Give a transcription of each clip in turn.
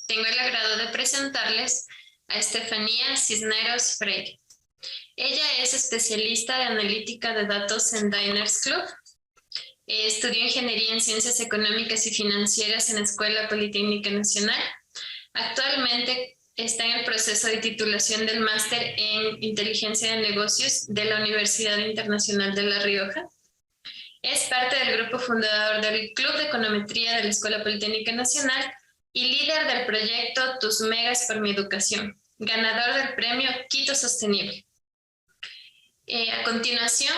Tengo el agrado de presentarles a Estefanía Cisneros Freire. Ella es especialista de analítica de datos en Diners Club. Estudió Ingeniería en Ciencias Económicas y Financieras en la Escuela Politécnica Nacional. Actualmente está en el proceso de titulación del máster en Inteligencia de Negocios de la Universidad Internacional de La Rioja. Es parte del grupo fundador del Club de Econometría de la Escuela Politécnica Nacional y líder del proyecto Tus Megas por mi Educación, ganador del premio Quito Sostenible. A continuación,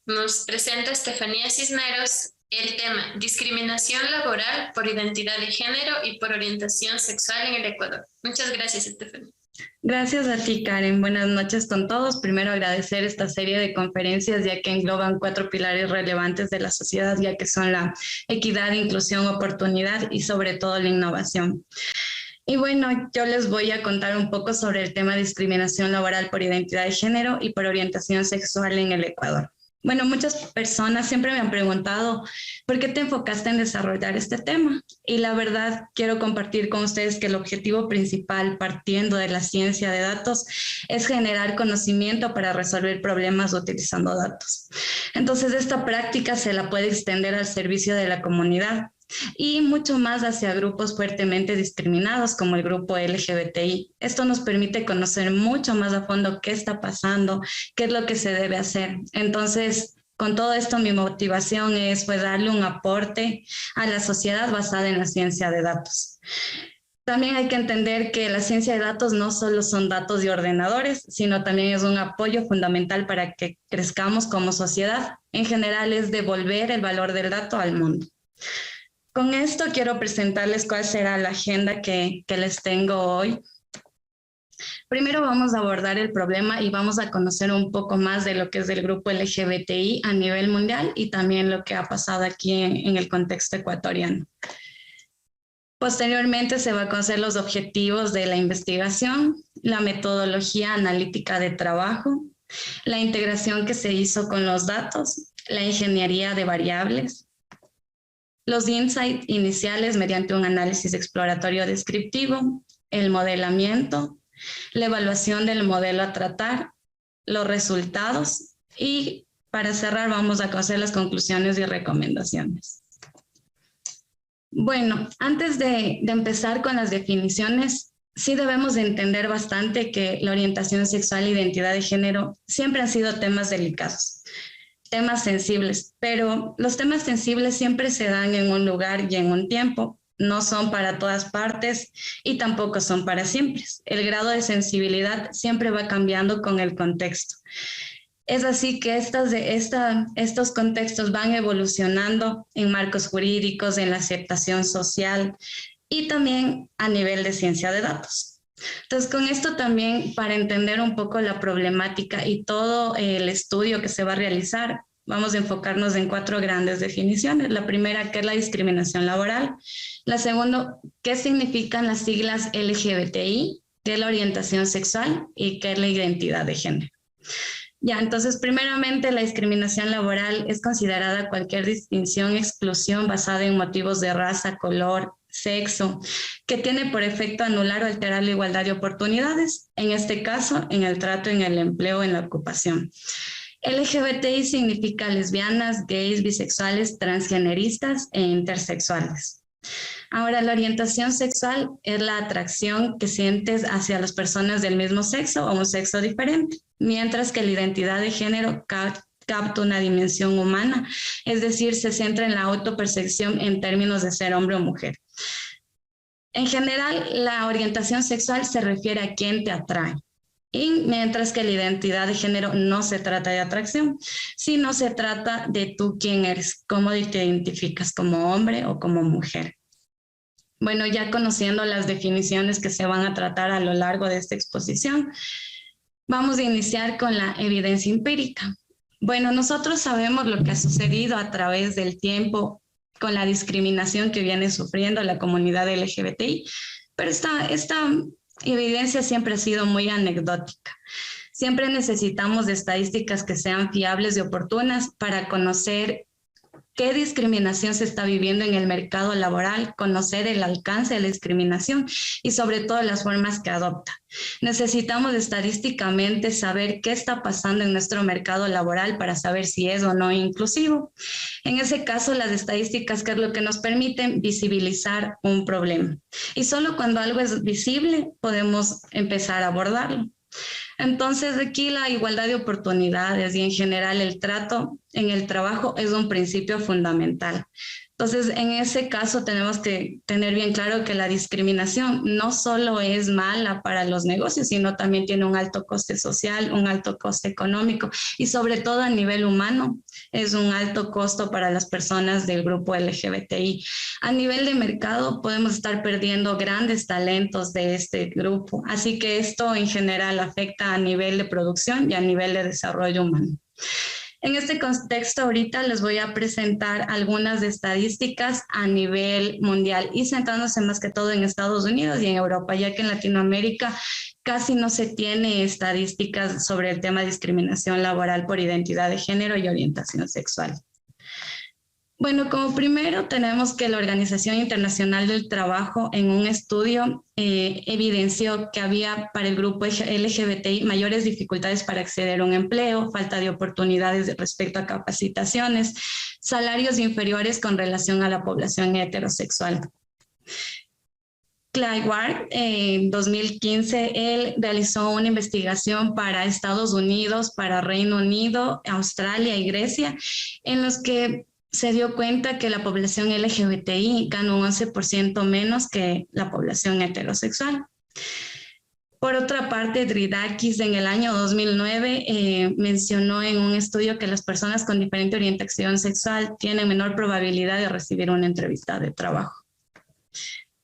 nos presenta Estefanía Cisneros el tema discriminación laboral por identidad de género y por orientación sexual en el Ecuador. Muchas gracias, Estefanía. Gracias a ti, Karen. Buenas noches con todos. Primero agradecer esta serie de conferencias, ya que engloban 4 pilares relevantes de la sociedad, ya que son la equidad, inclusión, oportunidad y sobre todo la innovación. Y bueno, yo les voy a contar un poco sobre el tema de discriminación laboral por identidad de género y por orientación sexual en el Ecuador. Bueno, muchas personas siempre me han preguntado, ¿por qué te enfocaste en desarrollar este tema? Y la verdad, quiero compartir con ustedes que el objetivo principal, partiendo de la ciencia de datos, es generar conocimiento para resolver problemas utilizando datos. Entonces, esta práctica se la puede extender al servicio de la comunidad y mucho más hacia grupos fuertemente discriminados como el grupo LGBTI. Esto nos permite conocer mucho más a fondo qué está pasando, qué es lo que se debe hacer. Entonces, con todo esto, mi motivación es darle un aporte a la sociedad basada en la ciencia de datos. También hay que entender que la ciencia de datos no solo son datos de ordenadores, sino también es un apoyo fundamental para que crezcamos como sociedad. En general, es devolver el valor del dato al mundo. Con esto quiero presentarles cuál será la agenda que les tengo hoy. Primero vamos a abordar el problema y vamos a conocer un poco más de lo que es el grupo LGBTI a nivel mundial y también lo que ha pasado aquí en el contexto ecuatoriano. Posteriormente se va a conocer los objetivos de la investigación, la metodología analítica de trabajo, la integración que se hizo con los datos, la ingeniería de variables, los insights iniciales mediante un análisis exploratorio descriptivo, el modelamiento, la evaluación del modelo a tratar, los resultados y para cerrar vamos a conocer las conclusiones y recomendaciones. Bueno, antes de empezar con las definiciones, sí debemos de entender bastante que la orientación sexual e identidad de género siempre han sido temas delicados. Temas sensibles, pero los temas sensibles siempre se dan en un lugar y en un tiempo, no son para todas partes y tampoco son para siempre. El grado de sensibilidad siempre va cambiando con el contexto. Es así que estos contextos van evolucionando en marcos jurídicos, en la aceptación social y también a nivel de ciencia de datos. Entonces, con esto también, para entender un poco la problemática y todo el estudio que se va a realizar, vamos a enfocarnos en 4 grandes definiciones. La primera, ¿qué es la discriminación laboral? La segunda, ¿qué significan las siglas LGBTI? ¿Qué es la orientación sexual? ¿Y qué es la identidad de género? Ya, entonces, primeramente, la discriminación laboral es considerada cualquier distinción, exclusión basada en motivos de raza, color, sexo, que tiene por efecto anular o alterar la igualdad de oportunidades, en este caso, en el trato, en el empleo, en la ocupación. LGBTI significa lesbianas, gays, bisexuales, transgeneristas e intersexuales. Ahora, la orientación sexual es la atracción que sientes hacia las personas del mismo sexo o un sexo diferente, mientras que la identidad de género capta una dimensión humana, es decir, se centra en la autopercepción en términos de ser hombre o mujer. En general, la orientación sexual se refiere a quién te atrae, y mientras que la identidad de género no se trata de atracción, sino se trata de tú quién eres, cómo te identificas como hombre o como mujer. Bueno, ya conociendo las definiciones que se van a tratar a lo largo de esta exposición, vamos a iniciar con la evidencia empírica. Bueno, nosotros sabemos lo que ha sucedido a través del tiempo con la discriminación que viene sufriendo la comunidad LGBTI, pero esta evidencia siempre ha sido muy anecdótica. Siempre necesitamos de estadísticas que sean fiables y oportunas para conocer qué discriminación se está viviendo en el mercado laboral, conocer el alcance de la discriminación y sobre todo las formas que adopta. Necesitamos estadísticamente saber qué está pasando en nuestro mercado laboral para saber si es o no inclusivo. En ese caso, las estadísticas, que es lo que nos permiten visibilizar un problema. Y solo cuando algo es visible podemos empezar a abordarlo. Entonces, aquí la igualdad de oportunidades y en general el trato en el trabajo es un principio fundamental. Entonces, en ese caso tenemos que tener bien claro que la discriminación no solo es mala para los negocios, sino también tiene un alto coste social, un alto coste económico y sobre todo a nivel humano es un alto costo para las personas del grupo LGBTI. A nivel de mercado podemos estar perdiendo grandes talentos de este grupo, así que esto en general afecta a nivel de producción y a nivel de desarrollo humano. En este contexto, ahorita les voy a presentar algunas estadísticas a nivel mundial y centrándose más que todo en Estados Unidos y en Europa, ya que en Latinoamérica casi no se tiene estadísticas sobre el tema de discriminación laboral por identidad de género y orientación sexual. Bueno, como primero tenemos que la Organización Internacional del Trabajo en un estudio evidenció que había para el grupo LGBTI mayores dificultades para acceder a un empleo, falta de oportunidades respecto a capacitaciones, salarios inferiores con relación a la población heterosexual. Clyward, en 2015, él realizó una investigación para Estados Unidos, para Reino Unido, Australia y Grecia, en los que se dio cuenta que la población LGBTI gana un 11% menos que la población heterosexual. Por otra parte, Dridakis en el año 2009 mencionó en un estudio que las personas con diferente orientación sexual tienen menor probabilidad de recibir una entrevista de trabajo.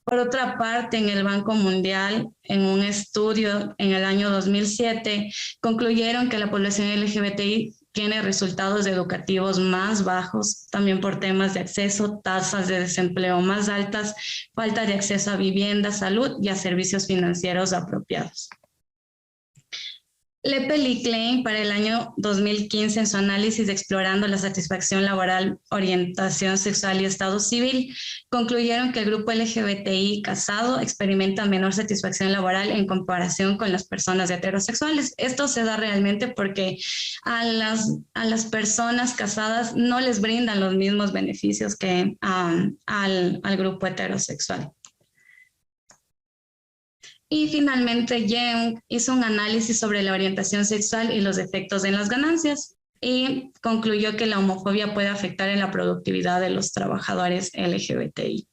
Por otra parte, en el Banco Mundial, en un estudio en el año 2007, concluyeron que la población LGBTI tiene resultados educativos más bajos, también por temas de acceso, tasas de desempleo más altas, falta de acceso a vivienda, salud y a servicios financieros apropiados. Lepel y Klein, para el año 2015, en su análisis explorando la satisfacción laboral, orientación sexual y estado civil, concluyeron que el grupo LGBTI casado experimenta menor satisfacción laboral en comparación con las personas heterosexuales. Esto se da realmente porque a las personas casadas no les brindan los mismos beneficios que al grupo heterosexual. Y finalmente, Young hizo un análisis sobre la orientación sexual y los efectos en las ganancias y concluyó que la homofobia puede afectar en la productividad de los trabajadores LGBTI.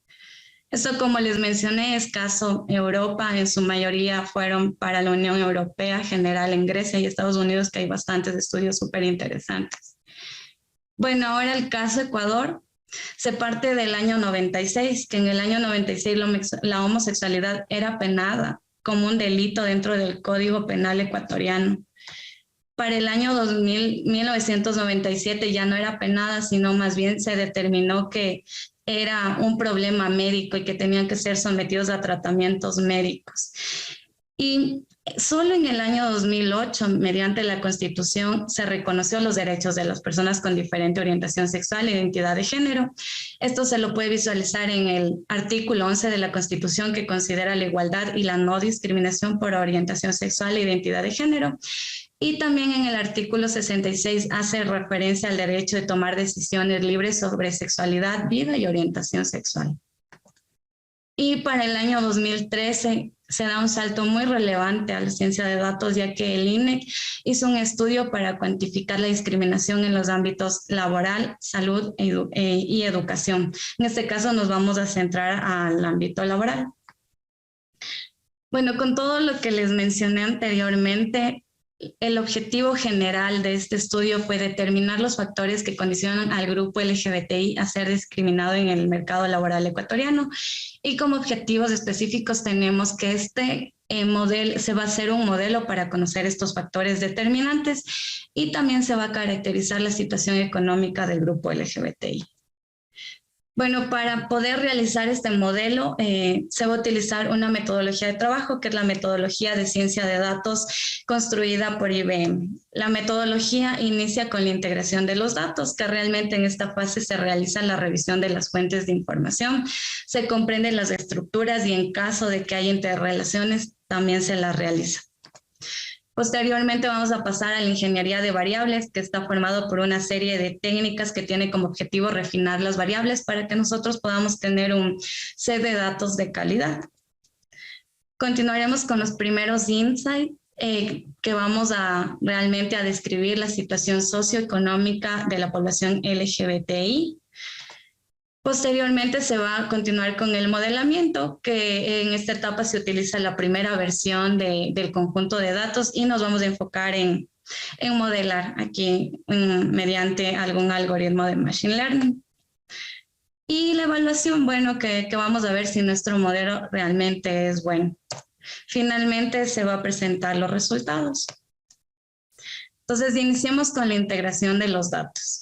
Esto, como les mencioné, es caso Europa, en su mayoría fueron para la Unión Europea, general en Grecia y Estados Unidos, que hay bastantes estudios súper interesantes. Bueno, ahora el caso Ecuador. Se parte del año 96, que en el año 96 la homosexualidad era penada como un delito dentro del Código Penal ecuatoriano. Para el año 1997 ya no era penada, sino más bien se determinó que era un problema médico y que tenían que ser sometidos a tratamientos médicos. Y solo en el año 2008, mediante la Constitución, se reconoció los derechos de las personas con diferente orientación sexual e identidad de género. Esto se lo puede visualizar en el artículo 11 de la Constitución, que considera la igualdad y la no discriminación por orientación sexual e identidad de género. Y también en el artículo 66 hace referencia al derecho de tomar decisiones libres sobre sexualidad, vida y orientación sexual. Y para el año 2013 se da un salto muy relevante a la ciencia de datos, ya que el INEC hizo un estudio para cuantificar la discriminación en los ámbitos laboral, salud y educación. En este caso nos vamos a centrar al ámbito laboral. Bueno, con todo lo que les mencioné anteriormente, el objetivo general de este estudio fue determinar los factores que condicionan al grupo LGBTI a ser discriminado en el mercado laboral ecuatoriano, y como objetivos específicos tenemos que este modelo se va a hacer un modelo para conocer estos factores determinantes, y también se va a caracterizar la situación económica del grupo LGBTI. Bueno, para poder realizar este modelo se va a utilizar una metodología de trabajo, que es la metodología de ciencia de datos construida por IBM. La metodología inicia con la integración de los datos, que realmente en esta fase se realiza la revisión de las fuentes de información, se comprenden las estructuras y en caso de que haya interrelaciones también se las realiza. Posteriormente vamos a pasar a la ingeniería de variables, que está formado por una serie de técnicas que tiene como objetivo refinar las variables para que nosotros podamos tener un set de datos de calidad. Continuaremos con los primeros insights, que vamos a realmente a describir la situación socioeconómica de la población LGBTI. Posteriormente se va a continuar con el modelamiento, que en esta etapa se utiliza la primera versión del conjunto de datos y nos vamos a enfocar en modelar aquí mediante algún algoritmo de Machine Learning. Y la evaluación, bueno, que vamos a ver si nuestro modelo realmente es bueno. Finalmente se va a presentar los resultados. Entonces, iniciemos con la integración de los datos.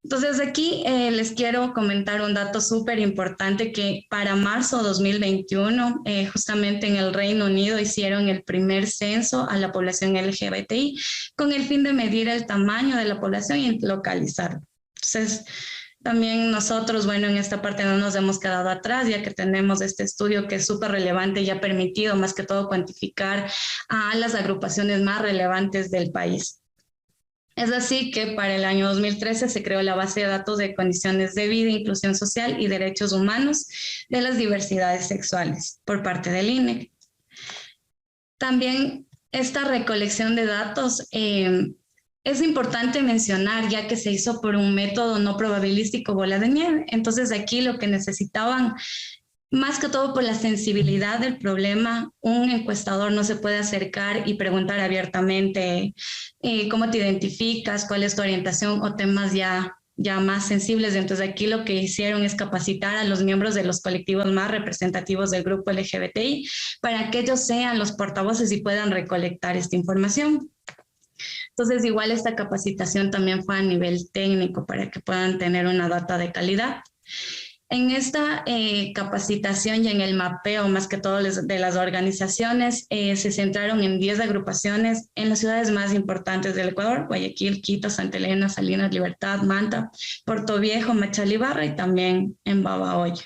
Entonces aquí les quiero comentar un dato súper importante que para marzo 2021, justamente en el Reino Unido hicieron el primer censo a la población LGBTI con el fin de medir el tamaño de la población y localizarlo. Entonces también nosotros, bueno, en esta parte no nos hemos quedado atrás, ya que tenemos este estudio que es súper relevante y ha permitido más que todo cuantificar a las agrupaciones más relevantes del país. Es así que para el año 2013 se creó la base de datos de condiciones de vida, inclusión social y derechos humanos de las diversidades sexuales por parte del INEC. También esta recolección de datos es importante mencionar, ya que se hizo por un método no probabilístico bola de nieve. Entonces aquí lo que necesitaban, más que todo por la sensibilidad del problema, un encuestador no se puede acercar y preguntar abiertamente cómo te identificas, cuál es tu orientación o temas ya más sensibles. Entonces aquí lo que hicieron es capacitar a los miembros de los colectivos más representativos del grupo LGBTI para que ellos sean los portavoces y puedan recolectar esta información. Entonces igual esta capacitación también fue a nivel técnico para que puedan tener una data de calidad. En esta capacitación y en el mapeo, más que todo de las organizaciones, se centraron en 10 agrupaciones en las ciudades más importantes del Ecuador: Guayaquil, Quito, Santa Elena, Salinas, Libertad, Manta, Puerto Viejo, Machalibarra y también en Babahoyo.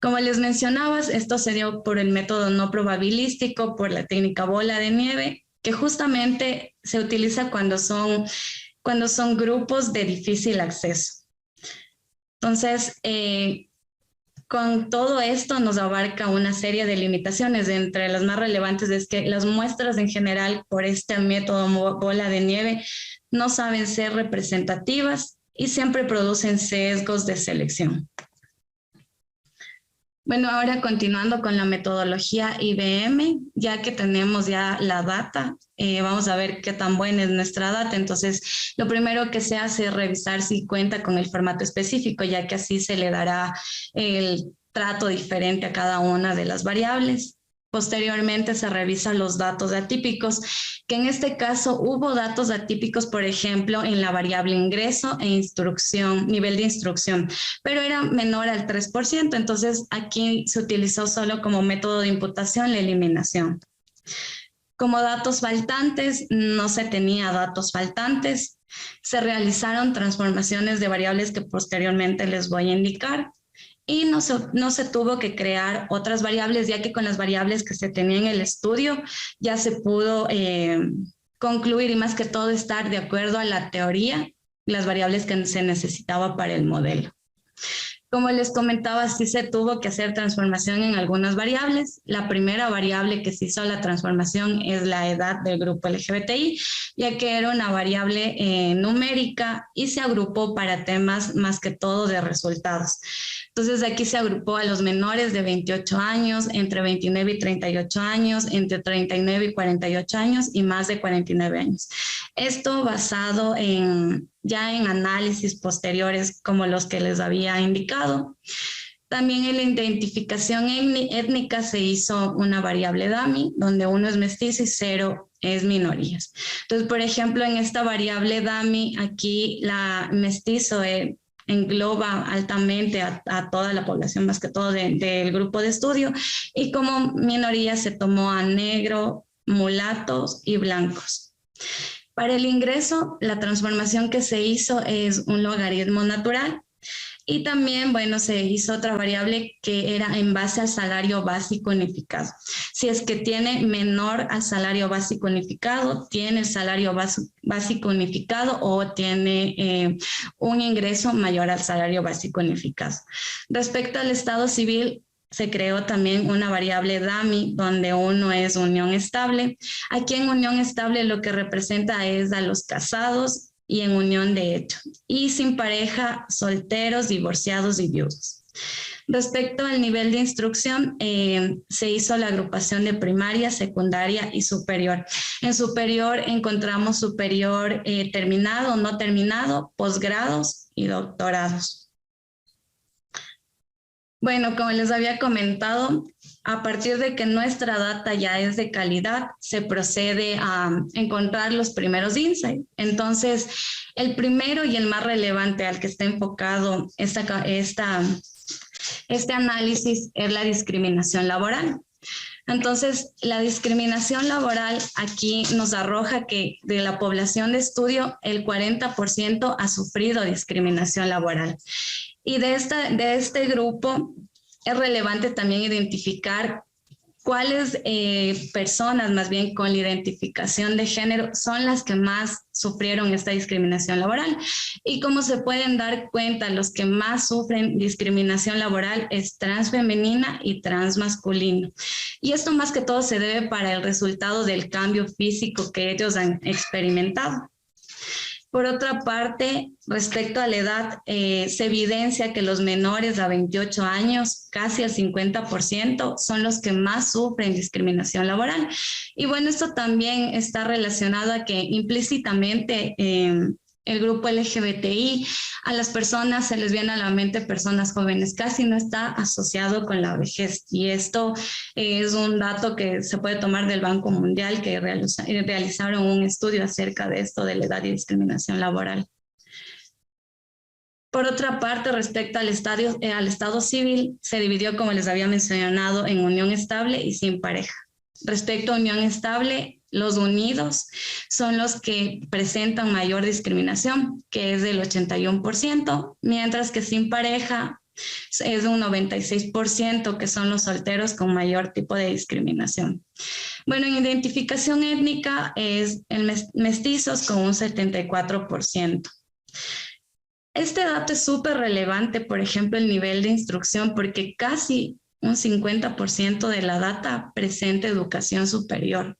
Como les mencionaba, esto se dio por el método no probabilístico, por la técnica bola de nieve, que justamente se utiliza cuando son grupos de difícil acceso. Entonces, con todo esto nos abarca una serie de limitaciones. Entre las más relevantes es que las muestras en general por este método bola de nieve no saben ser representativas y siempre producen sesgos de selección. Bueno, ahora continuando con la metodología IBM, ya que tenemos ya la data, vamos a ver qué tan buena es nuestra data. Entonces, lo primero que se hace es revisar si cuenta con el formato específico, ya que así se le dará el trato diferente a cada una de las variables. Posteriormente se revisan los datos atípicos, que en este caso hubo datos atípicos, por ejemplo, en la variable ingreso e instrucción, nivel de instrucción, pero era menor al 3%, entonces aquí se utilizó solo como método de imputación la eliminación. Como datos faltantes, no se tenía datos faltantes, se realizaron transformaciones de variables que posteriormente les voy a indicar. Y no se tuvo que crear otras variables, ya que con las variables que se tenía en el estudio ya se pudo concluir y más que todo estar de acuerdo a la teoría, las variables que se necesitaba para el modelo. Como les comentaba, sí se tuvo que hacer transformación en algunas variables. La primera variable que se hizo la transformación es la edad del grupo LGBTI, ya que era una variable numérica y se agrupó para temas más que todo de resultados. Entonces aquí se agrupó a los menores de 28 años, entre 29 y 38 años, entre 39 y 48 años y más de 49 años. Esto basado ya en análisis posteriores como los que les había indicado. También en la identificación étnica se hizo una variable dummy, donde 1 es mestizo y 0 es minorías. Entonces, por ejemplo, en esta variable dummy, aquí la mestizo engloba altamente a toda la población, más que todo del grupo de estudio, y como minoría se tomó a negro, mulatos y blancos. Para el ingreso, la transformación que se hizo es un logaritmo natural. Y también, bueno, se hizo otra variable que era en base al salario básico unificado. Si es que tiene menor al salario básico unificado, tiene el salario básico unificado o tiene un ingreso mayor al salario básico unificado. Respecto al estado civil, se creó también una variable DAMI, donde uno es unión estable. Aquí en unión estable lo que representa es a los casados y en unión de hecho, y sin pareja, solteros, divorciados y viudos. Respecto al nivel de instrucción, se hizo la agrupación de primaria, secundaria y superior. En superior encontramos superior terminado, no terminado, posgrados y doctorados. Bueno, como les había comentado, a partir de que nuestra data ya es de calidad, se procede a encontrar los primeros insights. Entonces, el primero y el más relevante al que está enfocado este análisis es la discriminación laboral. Entonces, la discriminación laboral aquí nos arroja que de la población de estudio, el 40% ha sufrido discriminación laboral. Y de este grupo es relevante también identificar cuáles personas, más bien con la identificación de género, son las que más sufrieron esta discriminación laboral. Y como se pueden dar cuenta, los que más sufren discriminación laboral es transfemenina y transmasculino. Y esto más que todo se debe para el resultado del cambio físico que ellos han experimentado. Por otra parte, respecto a la edad, se evidencia que los menores a 28 años, casi el 50%, son los que más sufren discriminación laboral. Y bueno, esto también está relacionado a que implícitamente el grupo LGBTI, a las personas se les viene a la mente personas jóvenes, casi no está asociado con la vejez. Y esto es un dato que se puede tomar del Banco Mundial, que realizaron un estudio acerca de esto, de la edad y discriminación laboral. Por otra parte, respecto al estado civil, se dividió, como les había mencionado, en unión estable y sin pareja. Respecto a unión estable, los unidos son los que presentan mayor discriminación, que es del 81%, mientras que sin pareja es un 96%, que son los solteros con mayor tipo de discriminación. Bueno, en identificación étnica es el mestizos con un 74%. Este dato es súper relevante, por ejemplo, el nivel de instrucción, porque casi un 50% de la data presenta educación superior.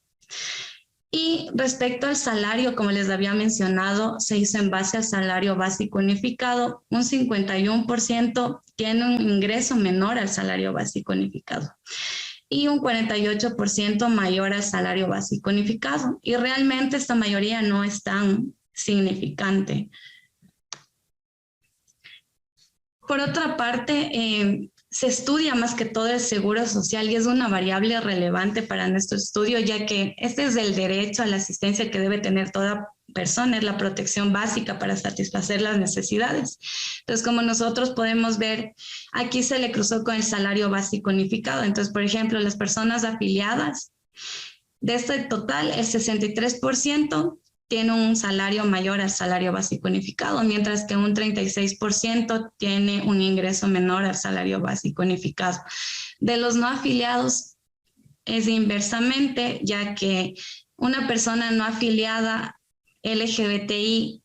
Y respecto al salario, como les había mencionado, se hizo en base al salario básico unificado. Un 51% tiene un ingreso menor al salario básico unificado y un 48% mayor al salario básico unificado. Y realmente esta mayoría no es tan significante. Por otra parte, se estudia más que todo el seguro social y es una variable relevante para nuestro estudio, ya que este es el derecho a la asistencia que debe tener toda persona, es la protección básica para satisfacer las necesidades. Entonces, como nosotros podemos ver, aquí se le cruzó con el salario básico unificado. Entonces, por ejemplo, las personas afiliadas, de este total, el 63% tiene un salario mayor al salario básico unificado, mientras que un 36% tiene un ingreso menor al salario básico unificado. De los no afiliados es inversamente, ya que una persona no afiliada LGBTI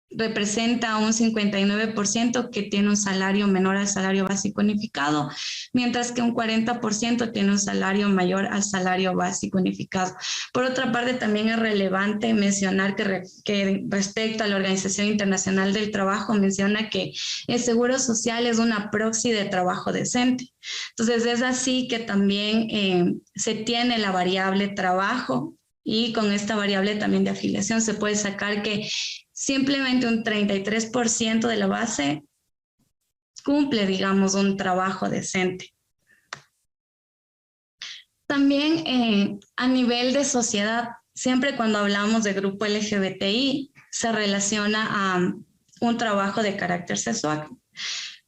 representa un 59% que tiene un salario menor al salario básico unificado, mientras que un 40% tiene un salario mayor al salario básico unificado. Por otra parte, también es relevante mencionar que respecto a la Organización Internacional del Trabajo, menciona que el seguro social es una proxy de trabajo decente. Entonces, es así que también se tiene la variable trabajo, y con esta variable también de afiliación se puede sacar que simplemente un 33% de la base cumple, digamos, un trabajo decente. También a nivel de sociedad, siempre cuando hablamos de grupo LGBTI, se relaciona un trabajo de carácter sexual.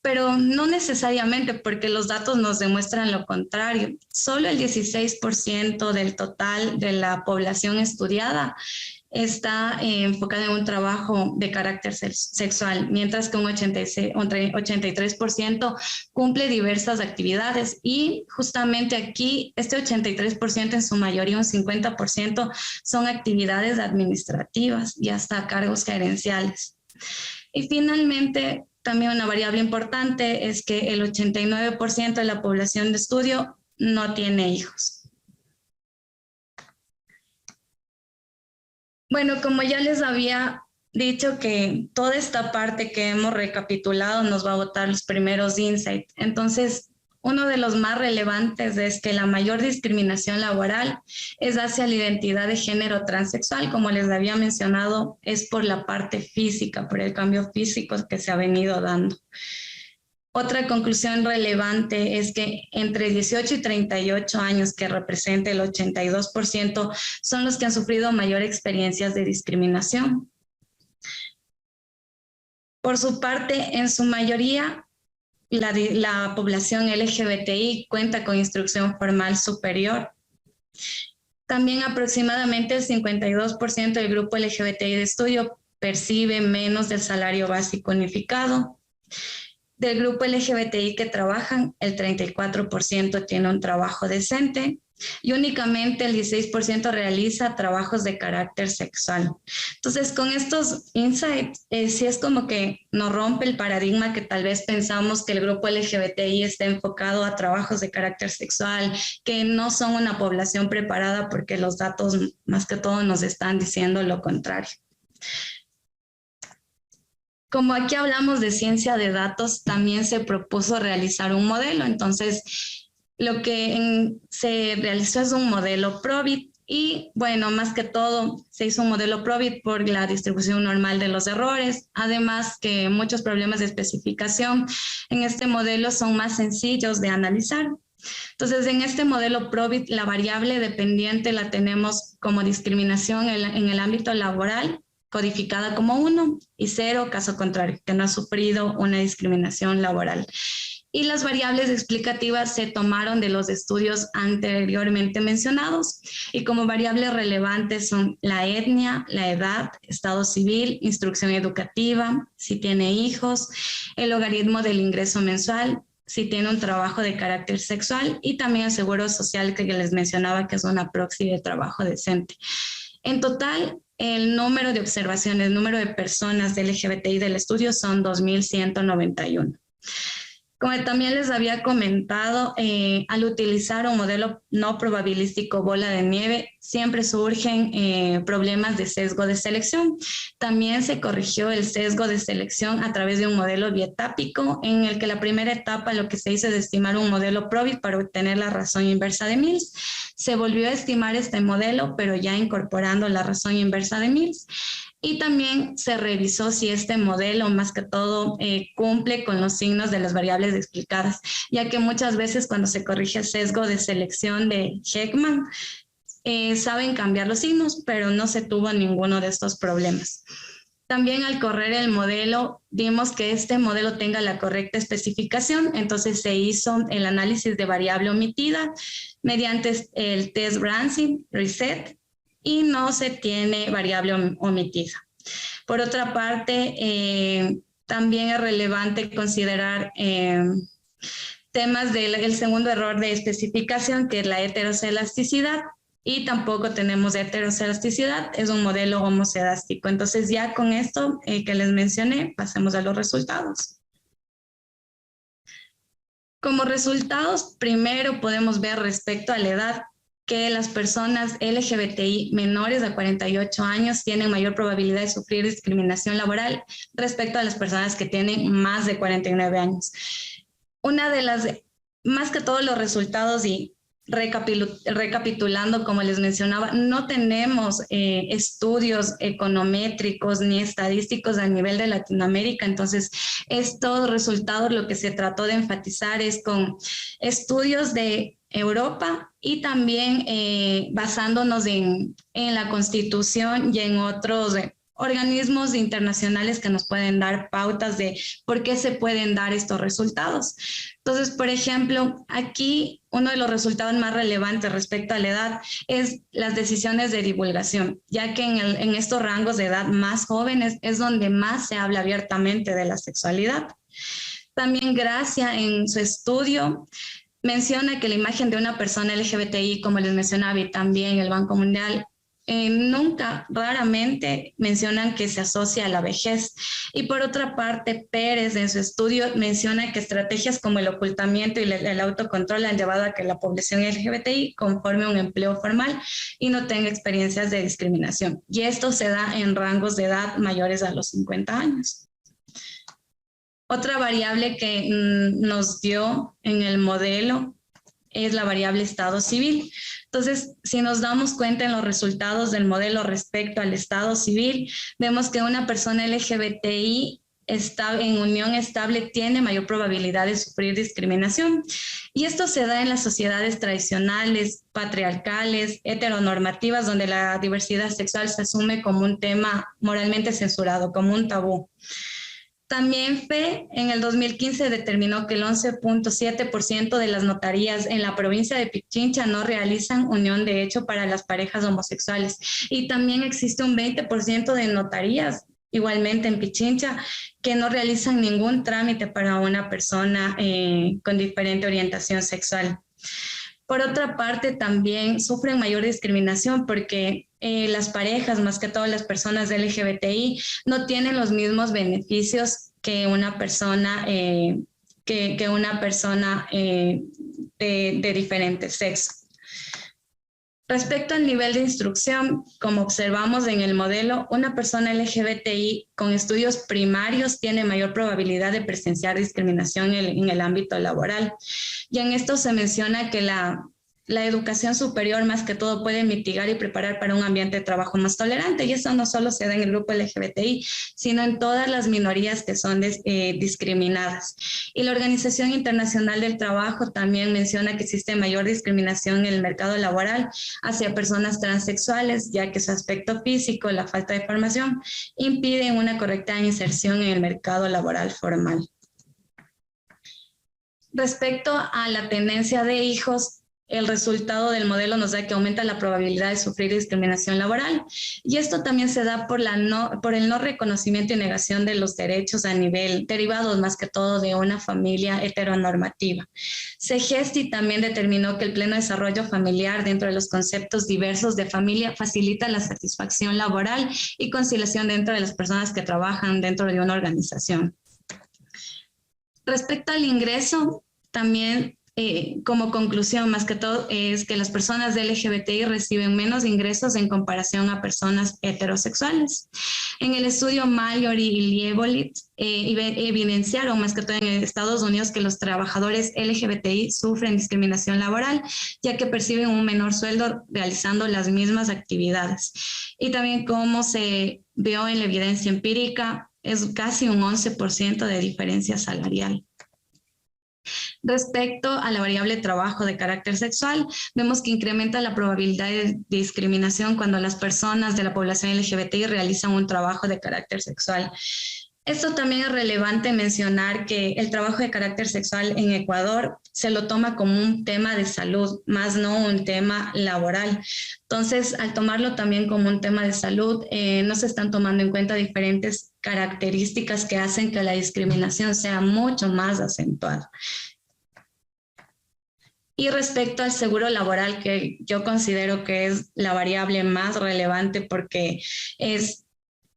Pero no necesariamente, porque los datos nos demuestran lo contrario. Solo el 16% del total de la población estudiada está enfocada en un trabajo de carácter sexual, mientras que un 83% cumple diversas actividades. Y justamente aquí, este 83% en su mayoría, un 50%, son actividades administrativas y hasta cargos gerenciales. Y finalmente, también una variable importante es que el 89% de la población de estudio no tiene hijos. Bueno, como ya les había dicho que toda esta parte que hemos recapitulado nos va a botar los primeros insights. Entonces, uno de los más relevantes es que la mayor discriminación laboral es hacia la identidad de género transexual. Como les había mencionado, es por la parte física, por el cambio físico que se ha venido dando. Otra conclusión relevante es que entre 18 y 38 años, que representa el 82%, son los que han sufrido mayor experiencias de discriminación. Por su parte, en su mayoría, la población LGBTI cuenta con instrucción formal superior. También aproximadamente el 52% del grupo LGBTI de estudio percibe menos del salario básico unificado. Del grupo LGBTI que trabajan, el 34% tiene un trabajo decente y únicamente el 16% realiza trabajos de carácter sexual. Entonces, con estos insights, sí es como que nos rompe el paradigma que tal vez pensamos que el grupo LGBTI está enfocado a trabajos de carácter sexual, que no son una población preparada, porque los datos más que todo nos están diciendo lo contrario. Como aquí hablamos de ciencia de datos, también se propuso realizar un modelo. Entonces, lo que se realizó es un modelo Probit y, bueno, más que todo, se hizo un modelo Probit por la distribución normal de los errores. Además, que muchos problemas de especificación en este modelo son más sencillos de analizar. Entonces, en este modelo Probit, la variable dependiente la tenemos como discriminación en el ámbito laboral, codificada como 1, y 0, caso contrario, que no ha sufrido una discriminación laboral. Y las variables explicativas se tomaron de los estudios anteriormente mencionados, y como variables relevantes son la etnia, la edad, estado civil, instrucción educativa, si tiene hijos, el logaritmo del ingreso mensual, si tiene un trabajo de carácter sexual, y también el seguro social que les mencionaba, que es una proxy de trabajo decente. En total, el número de observaciones, el número de personas de LGBTI del estudio son 2.191. Como también les había comentado, al utilizar un modelo no probabilístico bola de nieve, siempre surgen problemas de sesgo de selección. También se corrigió el sesgo de selección a través de un modelo bietápico, en el que la primera etapa lo que se hizo es estimar un modelo Probit para obtener la razón inversa de Mills. Se volvió a estimar este modelo, pero ya incorporando la razón inversa de Mills. Y también se revisó si este modelo, más que todo, cumple con los signos de las variables explicadas, ya que muchas veces cuando se corrige el sesgo de selección de Heckman, saben cambiar los signos, pero no se tuvo ninguno de estos problemas. También al correr el modelo, vimos que este modelo tenga la correcta especificación, entonces se hizo el análisis de variable omitida mediante el test Ramsey Reset, y no se tiene variable omitida. Por otra parte, también es relevante considerar temas del segundo error de especificación, que es la heterocelasticidad, y tampoco tenemos heterocelasticidad, es un modelo homocedástico. Entonces, ya con esto que les mencioné, pasemos a los resultados. Como resultados, primero podemos ver respecto a la edad, que las personas LGBTI menores de 48 años tienen mayor probabilidad de sufrir discriminación laboral respecto a las personas que tienen más de 49 años. Una de las, más que todos los resultados, y recapitulando, como les mencionaba, no tenemos estudios econométricos ni estadísticos a nivel de Latinoamérica. Entonces, estos resultados lo que se trató de enfatizar es con estudios de Europa y también basándonos en la Constitución y en organismos internacionales que nos pueden dar pautas de por qué se pueden dar estos resultados. Entonces, por ejemplo, aquí uno de los resultados más relevantes respecto a la edad es las decisiones de divulgación, ya que en estos rangos de edad más jóvenes es donde más se habla abiertamente de la sexualidad. También Gracia en su estudio menciona que la imagen de una persona LGBTI, como les mencionaba, y también el Banco Mundial, raramente mencionan que se asocia a la vejez. Y por otra parte, Pérez en su estudio menciona que estrategias como el ocultamiento y el autocontrol han llevado a que la población LGBTI conforme un empleo formal y no tenga experiencias de discriminación. Y esto se da en rangos de edad mayores a los 50 años. Otra variable que nos dio en el modelo es la variable estado civil. Entonces, si nos damos cuenta en los resultados del modelo respecto al estado civil, vemos que una persona LGBTI en unión estable tiene mayor probabilidad de sufrir discriminación. Y esto se da en las sociedades tradicionales, patriarcales, heteronormativas, donde la diversidad sexual se asume como un tema moralmente censurado, como un tabú. También FE en el 2015 determinó que el 11.7% de las notarías en la provincia de Pichincha no realizan unión de hecho para las parejas homosexuales. Y también existe un 20% de notarías, igualmente en Pichincha, que no realizan ningún trámite para una persona con diferente orientación sexual. Por otra parte, también sufren mayor discriminación porque las parejas, más que todas las personas LGBTI, no tienen los mismos beneficios que una persona, de diferente sexo. Respecto al nivel de instrucción, como observamos en el modelo, una persona LGBTI con estudios primarios tiene mayor probabilidad de presenciar discriminación en el ámbito laboral. Y en esto se menciona que la educación superior más que todo puede mitigar y preparar para un ambiente de trabajo más tolerante, y eso no solo se da en el grupo LGBTI, sino en todas las minorías que son discriminadas. Y la Organización Internacional del Trabajo también menciona que existe mayor discriminación en el mercado laboral hacia personas transexuales, ya que su aspecto físico, la falta de formación, impiden una correcta inserción en el mercado laboral formal. Respecto a la tenencia de hijos, el resultado del modelo nos da que aumenta la probabilidad de sufrir discriminación laboral, y esto también se da por el no reconocimiento y negación de los derechos a nivel derivados más que todo de una familia heteronormativa. Segesti también determinó que el pleno desarrollo familiar dentro de los conceptos diversos de familia facilita la satisfacción laboral y conciliación dentro de las personas que trabajan dentro de una organización. Respecto al ingreso, también como conclusión, más que todo, es que las personas de LGBTI reciben menos ingresos en comparación a personas heterosexuales. En el estudio Mallory y Liebolit evidenciaron, más que todo en Estados Unidos, que los trabajadores LGBTI sufren discriminación laboral, ya que perciben un menor sueldo realizando las mismas actividades. Y también, como se vio en la evidencia empírica, es casi un 11% de diferencia salarial. Respecto a la variable trabajo de carácter sexual, vemos que incrementa la probabilidad de discriminación cuando las personas de la población LGBTI realizan un trabajo de carácter sexual. Esto también es relevante mencionar que el trabajo de carácter sexual en Ecuador se lo toma como un tema de salud, más no un tema laboral. Entonces, al tomarlo también como un tema de salud, no se están tomando en cuenta diferentes características que hacen que la discriminación sea mucho más acentuada. Y respecto al seguro laboral, que yo considero que es la variable más relevante porque es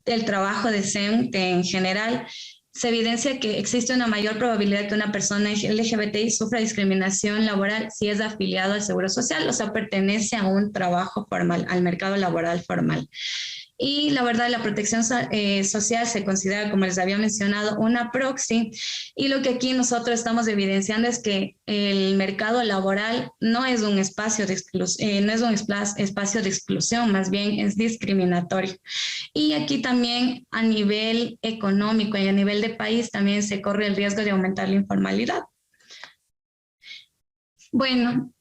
el trabajo decente en general, se evidencia que existe una mayor probabilidad que una persona LGBTI sufra discriminación laboral si es afiliado al Seguro Social, o sea, pertenece a un trabajo formal, al mercado laboral formal. Y la verdad, la protección social se considera, como les había mencionado, una proxy. Y lo que aquí nosotros estamos evidenciando es que el mercado laboral no es un espacio de exclusión, más bien es discriminatorio. Y aquí también a nivel económico y a nivel de país también se corre el riesgo de aumentar la informalidad. Bueno,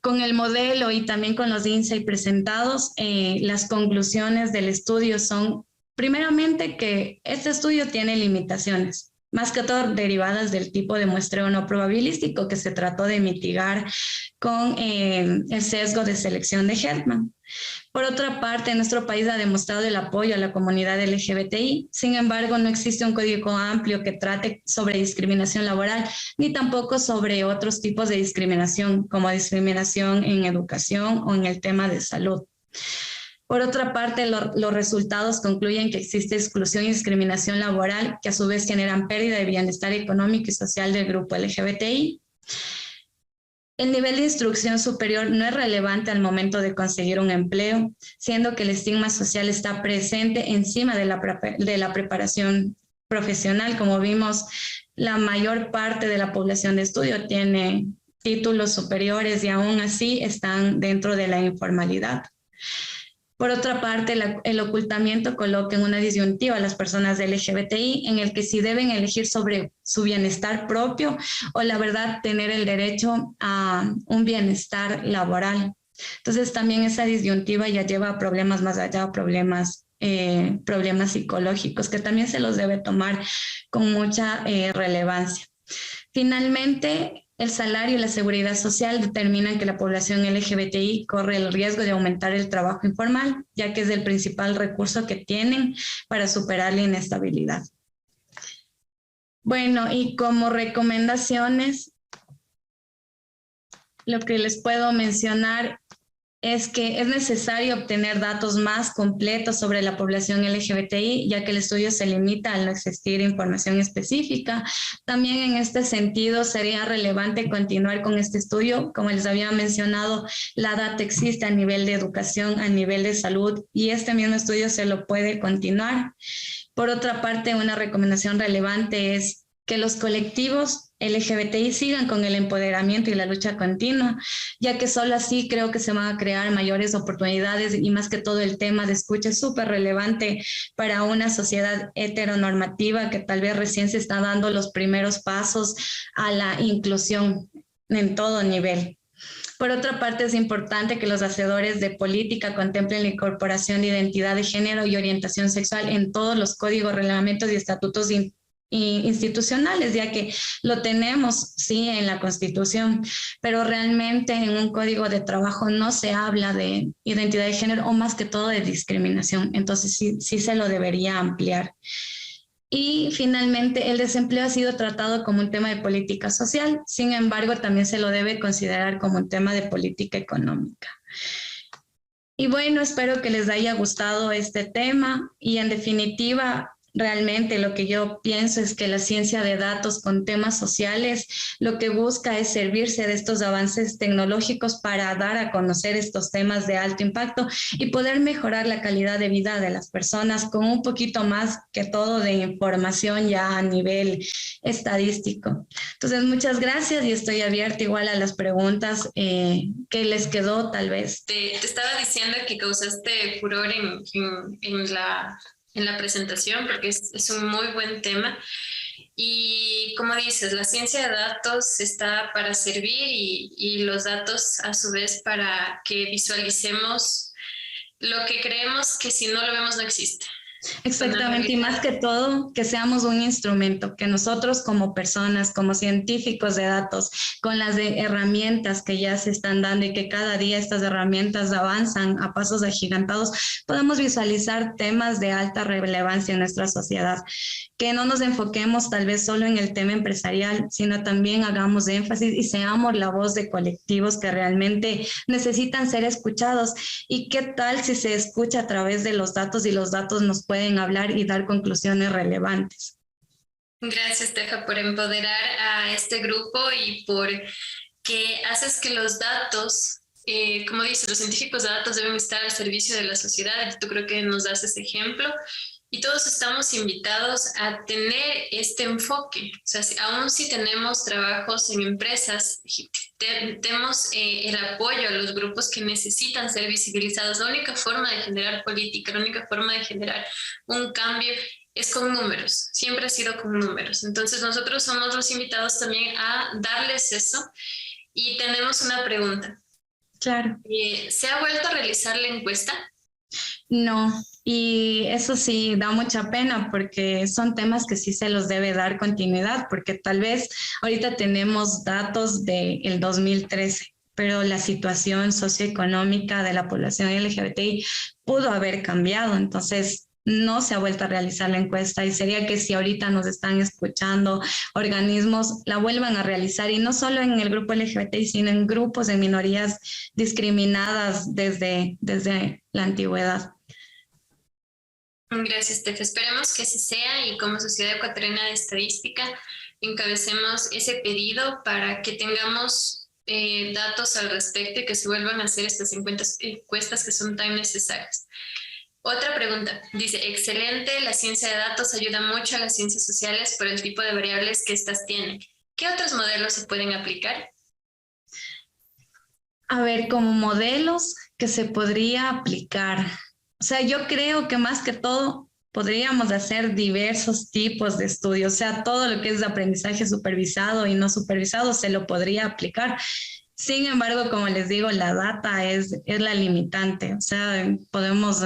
con el modelo y también con los insights presentados, las conclusiones del estudio son Primeramente que este estudio tiene limitaciones, más que todo derivadas del tipo de muestreo no probabilístico que se trató de mitigar con el sesgo de selección de Hertman. Por otra parte, nuestro país ha demostrado el apoyo a la comunidad LGBTI. Sin embargo, no existe un código amplio que trate sobre discriminación laboral, ni tampoco sobre otros tipos de discriminación, como discriminación en educación o en el tema de salud. Por otra parte, los resultados concluyen que existe exclusión y discriminación laboral, que a su vez generan pérdida de bienestar económico y social del grupo LGBTI. El nivel de instrucción superior no es relevante al momento de conseguir un empleo, siendo que el estigma social está presente encima de la preparación profesional. Como vimos, la mayor parte de la población de estudio tiene títulos superiores y aún así están dentro de la informalidad. Por otra parte, el ocultamiento coloca en una disyuntiva a las personas de LGBTI en el que si deben elegir sobre su bienestar propio o la verdad tener el derecho a un bienestar laboral. Entonces también esa disyuntiva ya lleva a problemas más allá, problemas psicológicos que también se los debe tomar con mucha relevancia. Finalmente, el salario y la seguridad social determinan que la población LGBTI corre el riesgo de aumentar el trabajo informal, ya que es el principal recurso que tienen para superar la inestabilidad. Bueno, y como recomendaciones, lo que les puedo mencionar es que es necesario obtener datos más completos sobre la población LGBTI, ya que el estudio se limita al no existir información específica. También en este sentido sería relevante continuar con este estudio. Como les había mencionado, la data existe a nivel de educación, a nivel de salud, y este mismo estudio se lo puede continuar. Por otra parte, una recomendación relevante es que los colectivos LGBTI sigan con el empoderamiento y la lucha continua, ya que solo así creo que se van a crear mayores oportunidades y más que todo el tema de escucha es súper relevante para una sociedad heteronormativa que tal vez recién se está dando los primeros pasos a la inclusión en todo nivel. Por otra parte, es importante que los hacedores de política contemplen la incorporación de identidad de género y orientación sexual en todos los códigos, reglamentos y estatutos institucionales, ya que lo tenemos, sí, en la Constitución, pero realmente en un código de trabajo no se habla de identidad de género o más que todo de discriminación. Entonces sí se lo debería ampliar. Y finalmente, el desempleo ha sido tratado como un tema de política social, sin embargo, también se lo debe considerar como un tema de política económica. Y bueno, espero que les haya gustado este tema y en definitiva, realmente lo que yo pienso es que la ciencia de datos con temas sociales lo que busca es servirse de estos avances tecnológicos para dar a conocer estos temas de alto impacto y poder mejorar la calidad de vida de las personas con un poquito más que todo de información ya a nivel estadístico. Entonces, muchas gracias y estoy abierta igual a las preguntas que les quedó tal vez. Te estaba diciendo que causaste furor en la presentación porque es un muy buen tema y como dices, la ciencia de datos está para servir y los datos a su vez para que visualicemos lo que creemos que si no lo vemos no existe. Exactamente, y más que todo, que seamos un instrumento, que nosotros como personas, como científicos de datos, con las herramientas que ya se están dando y que cada día estas herramientas avanzan a pasos agigantados, podamos visualizar temas de alta relevancia en nuestra sociedad. Que no nos enfoquemos tal vez solo en el tema empresarial, sino también hagamos énfasis y seamos la voz de colectivos que realmente necesitan ser escuchados. ¿Y qué tal si se escucha a través de los datos y los datos nos pueden hablar y dar conclusiones relevantes? Gracias, Teja, por empoderar a este grupo y por que haces que los datos, como dices, los científicos de datos deben estar al servicio de la sociedad. Tú creo que nos das ese ejemplo. Y todos estamos invitados a tener este enfoque. O sea, aún si tenemos trabajos en empresas, tenemos el apoyo a los grupos que necesitan ser visibilizados. La única forma de generar política, la única forma de generar un cambio es con números. Siempre ha sido con números. Entonces nosotros somos los invitados también a darles eso. Y tenemos una pregunta. Claro. ¿Se ha vuelto a realizar la encuesta? No. Y eso sí da mucha pena porque son temas que sí se los debe dar continuidad, porque tal vez ahorita tenemos datos del 2013, pero la situación socioeconómica de la población LGBTI pudo haber cambiado. Entonces, no se ha vuelto a realizar la encuesta y sería que si ahorita nos están escuchando organismos, la vuelvan a realizar y no solo en el grupo LGBTI, sino en grupos de minorías discriminadas desde la antigüedad. Gracias, Steph. Esperemos que así sea y como Sociedad Ecuatoriana de Estadística encabecemos ese pedido para que tengamos datos al respecto y que se vuelvan a hacer estas encuestas que son tan necesarias. Otra pregunta, dice, excelente, la ciencia de datos ayuda mucho a las ciencias sociales por el tipo de variables que éstas tienen. ¿Qué otros modelos se pueden aplicar? A ver, como modelos que se podría aplicar. O sea, yo creo que más que todo podríamos hacer diversos tipos de estudios, o sea, todo lo que es aprendizaje supervisado y no supervisado se lo podría aplicar. Sin embargo, como les digo, la data es la limitante, o sea, podemos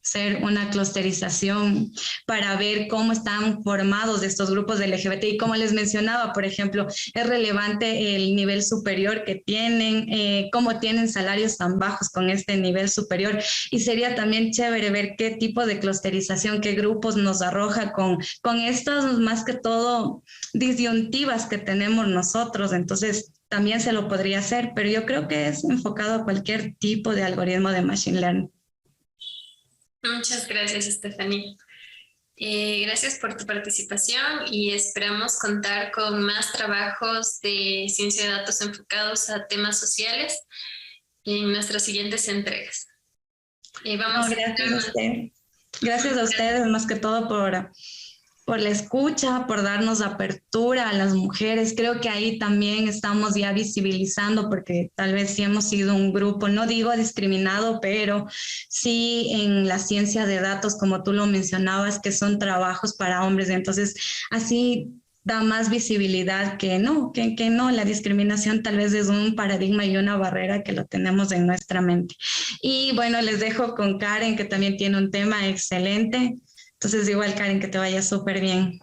hacer una clusterización para ver cómo están formados estos grupos de LGBT y como les mencionaba, por ejemplo, es relevante el nivel superior que tienen, cómo tienen salarios tan bajos con este nivel superior y sería también chévere ver qué tipo de clusterización, qué grupos nos arroja con estas más que todo disyuntivas que tenemos nosotros, entonces también se lo podría hacer, pero yo creo que es enfocado a cualquier tipo de algoritmo de Machine Learning. Muchas gracias, Estefanía. Gracias por tu participación y esperamos contar con más trabajos de ciencia de datos enfocados a temas sociales en nuestras siguientes entregas. Gracias a ustedes. Gracias a ustedes más que todo por la escucha, por darnos apertura a las mujeres. Creo que ahí también estamos ya visibilizando, porque tal vez sí hemos sido un grupo, no digo discriminado, pero sí en la ciencia de datos, como tú lo mencionabas, que son trabajos para hombres. Entonces, así da más visibilidad que no, la discriminación tal vez es un paradigma y una barrera que lo tenemos en nuestra mente. Y bueno, les dejo con Karen, que también tiene un tema excelente. Entonces, igual, Karen, que te vaya súper bien.